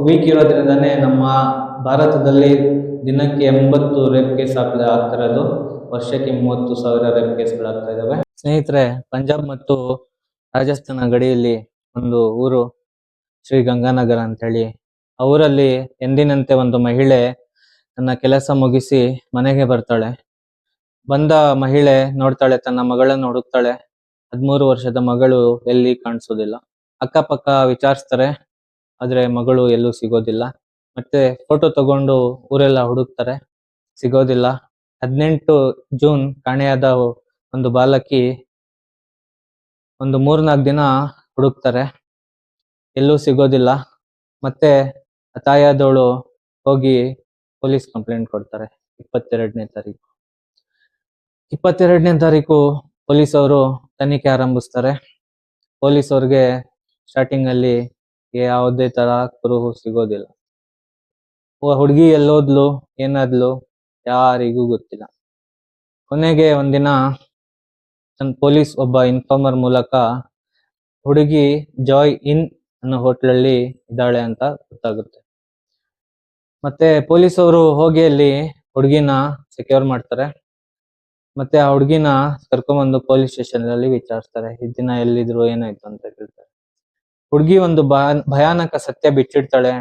Weak ಇರೋದ್ರಿಂದಾನೇ ನಮ್ಮ ಭಾರತದಲ್ಲಿ ದಿನಕ್ಕೆ 80 ರೇಪ್ ಕೇಸ್ ಆಗ್ತಿರೋದು. ವರ್ಷಕ್ಕೆ 30,000 ರೇಪ್ ಕೇಸ್ಗಳಾಗ್ತಾ ಇದಾವೆ. ಸ್ನೇಹಿತರೆ, ಪಂಜಾಬ್ ಮತ್ತು ರಾಜಸ್ಥಾನ ಗಡಿಯಲ್ಲಿ ಒಂದು ಊರು ಶ್ರೀ ಗಂಗಾನಗರ ಅಂತ ಹೇಳಿ. ಆ ಊರಲ್ಲಿ ಎಂದಿನಂತೆ ಒಂದು ಮಹಿಳೆ ತನ್ನ ಕೆಲಸ ಮುಗಿಸಿ ಮನೆಗೆ ಬರ್ತಾಳೆ. ಬಂದ ಮಹಿಳೆ ನೋಡ್ತಾಳೆ, ತನ್ನ ಮಗಳನ್ನ ಹುಡುಕ್ತಾಳೆ. 13 ವರ್ಷದ ಮಗಳು ಎಲ್ಲಿ ಕಾಣಿಸೋದಿಲ್ಲ. ಅಕ್ಕಪಕ್ಕ ವಿಚಾರಿಸ್ತಾರೆ, ಆದ್ರೆ ಮಗಳು ಎಲ್ಲೂ ಸಿಗೋದಿಲ್ಲ. ಮತ್ತೆ ಫೋಟೋ ತಗೊಂಡು ಊರೆಲ್ಲ ಹುಡುಕ್ತಾರೆ, ಸಿಗೋದಿಲ್ಲ. 18 ಜೂನ್ ಕಾಣೆಯಾದ ಒಂದು ಬಾಲಕಿ ಒಂದು 3-4 ದಿನ ಹುಡುಕ್ತಾರೆ, ಎಲ್ಲೂ ಸಿಗೋದಿಲ್ಲ. ಮತ್ತೆ ತಾಯಾದವಳು ಹೋಗಿ ಪೊಲೀಸ್ ಕಂಪ್ಲೇಂಟ್ ಕೊಡ್ತಾರೆ. 22ನೇ ತಾರೀಕು 22ನೇ ತಾರೀಕು ಪೊಲೀಸ್ ಅವರು ತನಿಖೆ ಆರಂಭಿಸ್ತಾರೆ. ಪೊಲೀಸ್ ಅವ್ರಿಗೆ ಸ್ಟಾರ್ಟಿಂಗ್ ಅಲ್ಲಿ ಯಾವುದೇ ತರ ಕುರುಹು ಸಿಗೋದಿಲ್ಲ. ಹುಡುಗಿ ಎಲ್ಲೋದ್ಲು, ಏನಾದ್ಲು, ಯಾರಿಗೂ ಗೊತ್ತಿಲ್ಲ. ಕೊನೆಗೆ ಒಂದಿನ ಪೊಲೀಸ್ ಒಬ್ಬ ಇನ್ಫಾರ್ಮರ್ ಮೂಲಕ ಹುಡುಗಿ ಜಾಯ್ ಇನ್ ಅನ್ನೋ ಹೋಟ್ಲಲ್ಲಿ ಇದ್ದಾಳೆ ಅಂತ ಗೊತ್ತಾಗುತ್ತೆ. ಮತ್ತೆ ಪೊಲೀಸ್ ಅವರು ಹೋಗಿ ಅಲ್ಲಿ ಹುಡುಗಿನ ಸೆಕ್ಯೂರ್ ಮಾಡ್ತಾರೆ. ಮತ್ತೆ ಆ ಹುಡುಗಿನ ಕರ್ಕೊಂಡ್ಬಂದು ಪೊಲೀಸ್ ಸ್ಟೇಷನ್ ಅಲ್ಲಿ ವಿಚಾರಿಸ್ತಾರೆ. ಇದ್ ದಿನ ಎಲ್ಲಿದ್ರು, ಏನಾಯ್ತು ಅಂತ ಕೇಳ್ತಾರೆ. ಹುಡುಗಿ ಒಂದು ಭಯಾನಕ ಸತ್ಯ ಬಿಚ್ಚಿಡ್ತಾಳೆ.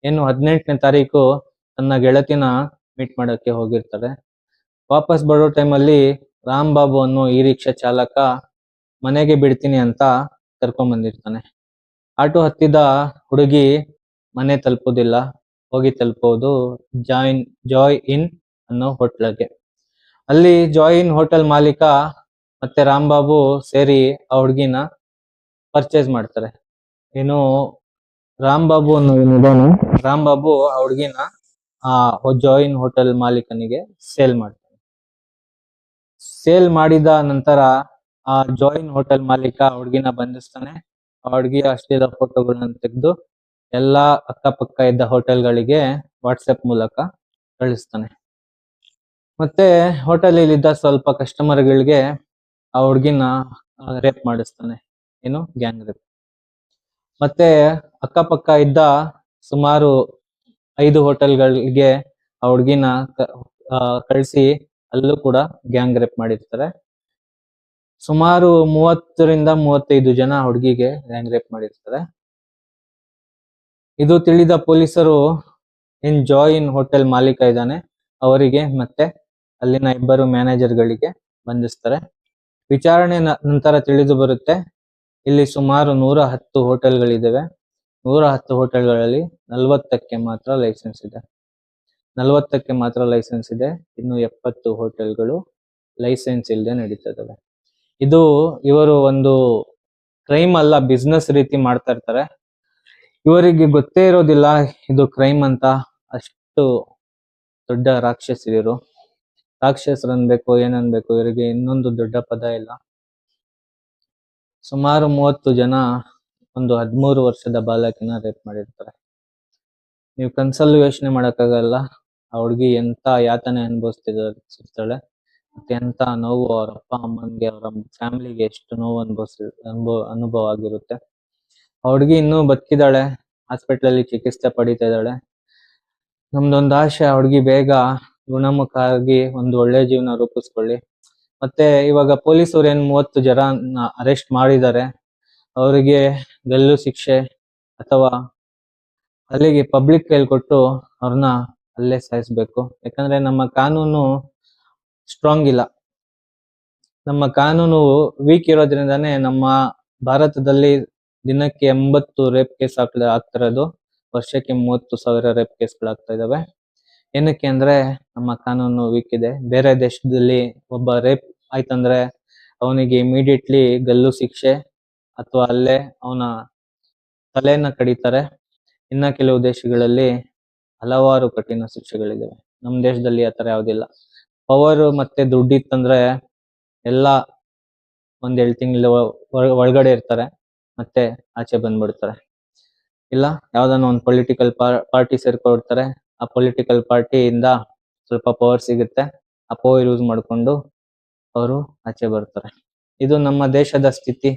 ಏನು 18ನೇ ತಾರೀಕು ತನ್ನ ಗೆಳತಿನ ಮೀಟ್ ಮಾಡಕ್ಕೆ ಹೋಗಿರ್ತಾರೆ. ವಾಪಸ್ ಬರೋ ಟೈಮಲ್ಲಿ ರಾಮ್ ಬಾಬು ಅನ್ನೋ ಈ ರಿಕ್ಷಾ ಚಾಲಕ ಮನೆಗೆ ಬಿಡ್ತೀನಿ ಅಂತ ಕರ್ಕೊಂಡ್ ಬಂದಿರ್ತಾನೆ. ಆಟೋ ಹತ್ತಿದ ಹುಡುಗಿ ಮನೆ ತಲುಪೋದಿಲ್ಲ. ಹೋಗಿ ತಲುಪೋದು ಜಾಯ್ ಇನ್ ಅನ್ನೋ ಹೋಟ್ಲಗೆ. ಅಲ್ಲಿ ಜಾಯ್ ಇನ್ ಹೋಟೆಲ್ ಮಾಲೀಕ ಮತ್ತೆ ರಾಮ್ ಬಾಬು ಸೇರಿ ಆ ಹುಡುಗಿನ ಪರ್ಚೇಸ್ ಮಾಡ್ತಾರೆ. ಏನು, ರಾಮ್ ಬಾಬು ಅನ್ನೋ ರಾಮ್ ಬಾಬು ಆ ಹುಡುಗಿನ ಆ ಜಾಯ್ ಇನ್ ಹೋಟೆಲ್ ಮಾಲೀಕನಿಗೆ ಸೇಲ್ ಮಾಡ್ತಾನೆ. ಸೇಲ್ ಮಾಡಿದ ನಂತರ ಆ ಜಾಯ್ ಇನ್ ಹೋಟೆಲ್ ಮಾಲೀಕ ಹುಡುಗಿನ ಬಂಧಿಸ್ತಾನೆ. ಆ ಹುಡುಗಿಯ ಅಶ್ಲೀಲ ಫೋಟೋಗಳನ್ನ ತೆಗೆದು ಎಲ್ಲಾ ಅಕ್ಕಪಕ್ಕ ಇದ್ದ ಹೋಟೆಲ್ಗಳಿಗೆ ವಾಟ್ಸಪ್ ಮೂಲಕ ಕಳಿಸ್ತಾನೆ. ಮತ್ತೆ ಹೋಟೆಲ್ ಇದ್ದ ಸ್ವಲ್ಪ ಕಸ್ಟಮರ್ಗಳಿಗೆ ಆ ಹುಡುಗಿನ ರೇಪ್ ಮಾಡಿಸ್ತಾನೆ. ಏನು, ಗ್ಯಾಂಗ್ ರೇಪ್. ಮತ್ತೆ ಅಕ್ಕಪಕ್ಕ ಇದ್ದ ಸುಮಾರು 5 ಹೋಟೆಲ್ಗಳಿಗೆ ಆ ಹುಡುಗಿನ ಕಳಿಸಿ ಅಲ್ಲೂ ಕೂಡ ಗ್ಯಾಂಗ್ ರೇಪ್ ಮಾಡಿರ್ತಾರೆ. ಸುಮಾರು 30ರಿಂದ 35 ಜನ ಹುಡುಗಿಗೆ ಗ್ಯಾಂಗ್ ರೇಪ್ ಮಾಡಿರ್ತಾರೆ. ಇದು ತಿಳಿದ ಪೊಲೀಸರು ಏನ್ ಜಾಯ್ ಇನ್ ಹೋಟೆಲ್ ಮಾಲೀಕ ಇದ್ದಾನೆ ಅವರಿಗೆ ಮತ್ತೆ ಅಲ್ಲಿನ 2 ಮ್ಯಾನೇಜರ್ಗಳಿಗೆ ಬಂಧಿಸ್ತಾರೆ. ವಿಚಾರಣೆ ನಂತರ ತಿಳಿದು ಬರುತ್ತೆ, ಇಲ್ಲಿ ಸುಮಾರು 110 ಹೋಟೆಲ್ಗಳಿದ್ದಾವೆ. 110 ಹೋಟೆಲ್ಗಳಲ್ಲಿ 40ಕ್ಕೆ ಮಾತ್ರ ಲೈಸೆನ್ಸ್ ಇದೆ. 40ಕ್ಕೆ ಮಾತ್ರ ಲೈಸೆನ್ಸ್ ಇದೆ. ಇನ್ನು 70 ಹೋಟೆಲ್ಗಳು ಲೈಸೆನ್ಸ್ ಇಲ್ಲದೆ ನಡೀತಾ ಇದಾವೆ. ಇದು ಇವರು ಒಂದು ಕ್ರೈಮ್ ಅಲ್ಲ, ಬಿಸ್ನೆಸ್ ರೀತಿ ಮಾಡ್ತಾ ಇರ್ತಾರೆ. ಇವರಿಗೆ ಗೊತ್ತೇ ಇರೋದಿಲ್ಲ ಇದು ಕ್ರೈಮ್ ಅಂತ. ಅಷ್ಟು ದೊಡ್ಡ ರಾಕ್ಷಸರು. ರಾಕ್ಷಸರನ್ಬೇಕು ಏನನ್ಬೇಕು, ಇವರಿಗೆ ಇನ್ನೊಂದು ದೊಡ್ಡ ಪದ ಇಲ್ಲ. ಸುಮಾರು 30 ಜನ ಒಂದು 13 ವರ್ಷದ ಬಾಲಕಿನ ರೇಪ್ ಮಾಡಿರ್ತಾರೆ. ನೀವು ಕನ್ಸಲ್ಲೂ ಯೋಚನೆ ಮಾಡಕ್ಕಾಗಲ್ಲ ಆ ಹುಡುಗಿ ಎಂತ ಯಾತನೆ ಅನುಭವಿಸ್ತಿರ್ತಾಳೆ, ಮತ್ತೆ ಎಂತ ನೋವು ಅವ್ರ ಅಪ್ಪ ಅಮ್ಮನ್ಗೆ, ಅವರ ಫ್ಯಾಮಿಲಿಗೆ ಎಷ್ಟು ನೋವು ಅನುಭವ ಆಗಿರುತ್ತೆ. ಆ ಹುಡುಗಿ ಇನ್ನೂ ಬದುಕಿದಾಳೆ, ಹಾಸ್ಪಿಟಲ್ ಅಲ್ಲಿ ಚಿಕಿತ್ಸೆ ಪಡಿತಾ ಇದ್ದಾಳೆ. ನಮ್ದೊಂದು ಆಶೆ, ಆ ಹುಡುಗಿ ಬೇಗ ಗುಣಮುಖ ಆಗಿ ಒಂದು ಒಳ್ಳೆ ಜೀವನ ರೂಪಿಸ್ಕೊಳ್ಳಿ. ಮತ್ತೆ ಇವಾಗ ಪೊಲೀಸರು ಏನ್ 30 ಜನ ಅರೆಸ್ಟ್ ಮಾಡಿದ್ದಾರೆ, ಅವರಿಗೆ ಗಲ್ಲು ಶಿಕ್ಷೆ ಅಥವಾ ಅಲ್ಲಿಗೆ ಪಬ್ಲಿಕ್ ಕೈಲಿ ಕೊಟ್ಟು ಅವ್ರನ್ನ ಅಲ್ಲೇ ಸಾಯಿಸ್ಬೇಕು. ಯಾಕಂದ್ರೆ ನಮ್ಮ ಕಾನೂನು ಸ್ಟ್ರಾಂಗ್ ಇಲ್ಲ. ನಮ್ಮ ಕಾನೂನು ವೀಕ್ ಇರೋದ್ರಿಂದಾನೇ ನಮ್ಮ ಭಾರತದಲ್ಲಿ ದಿನಕ್ಕೆ 80 ರೇಪ್ ಕೇಸ್ ಆಗ್ತಿರೋದು. ವರ್ಷಕ್ಕೆ 30,000 ರೇಪ್ ಕೇಸ್ಗಳಾಗ್ತಾ ಇದಾವೆ. ಏನಕ್ಕೆ ಅಂದ್ರೆ ನಮ್ಮ ಕಾನೂನು ವೀಕ್ ಇದೆ. ಬೇರೆ ದೇಶದಲ್ಲಿ ಒಬ್ಬ ರೇಪ್ ಆಯ್ತಂದ್ರೆ ಅವನಿಗೆ ಇಮಿಡಿಯೇಟ್ಲಿ ಗಲ್ಲು ಶಿಕ್ಷೆ ಅಥವಾ ಅಲ್ಲೇ ಅವನ ತಲೆಯನ್ನ ಕಡಿತಾರೆ. ಇನ್ನ ಕೆಲವು ದೇಶಗಳಲ್ಲಿ ಹಲವಾರು ಕಠಿಣ ಶಿಕ್ಷೆಗಳಿದಾವೆ. ನಮ್ಮ ದೇಶದಲ್ಲಿ ಆತರ ಯಾವ್ದಿಲ್ಲ. ಪವರ್ ಮತ್ತೆ ದುಡ್ಡಿತ್ತಂದ್ರೆ ಎಲ್ಲಾ ಒಂದ್ 2 ತಿಂಗಳ ಒಳಗಡೆ ಇರ್ತಾರೆ, ಮತ್ತೆ ಆಚೆ ಬಂದ್ಬಿಡ್ತಾರೆ. ಇಲ್ಲ, ಯಾವ್ದಾನ ಒಂದು ಪೊಲಿಟಿಕಲ್ ಪಾರ್ಟಿ ಸೇರ್ಕೊಳ್ತಾರೆ. ಆ ಪೊಲಿಟಿಕಲ್ ಪಾರ್ಟಿಯಿಂದ ಸ್ವಲ್ಪ ಪವರ್ ಸಿಗುತ್ತೆ. ಆ ಪವರ್ ಯೂಸ್ ಮಾಡ್ಕೊಂಡು ಅವರು ಆಚೆ ಬರ್ತಾರೆ. ಇದು ನಮ್ಮ ದೇಶದ ಸ್ಥಿತಿ.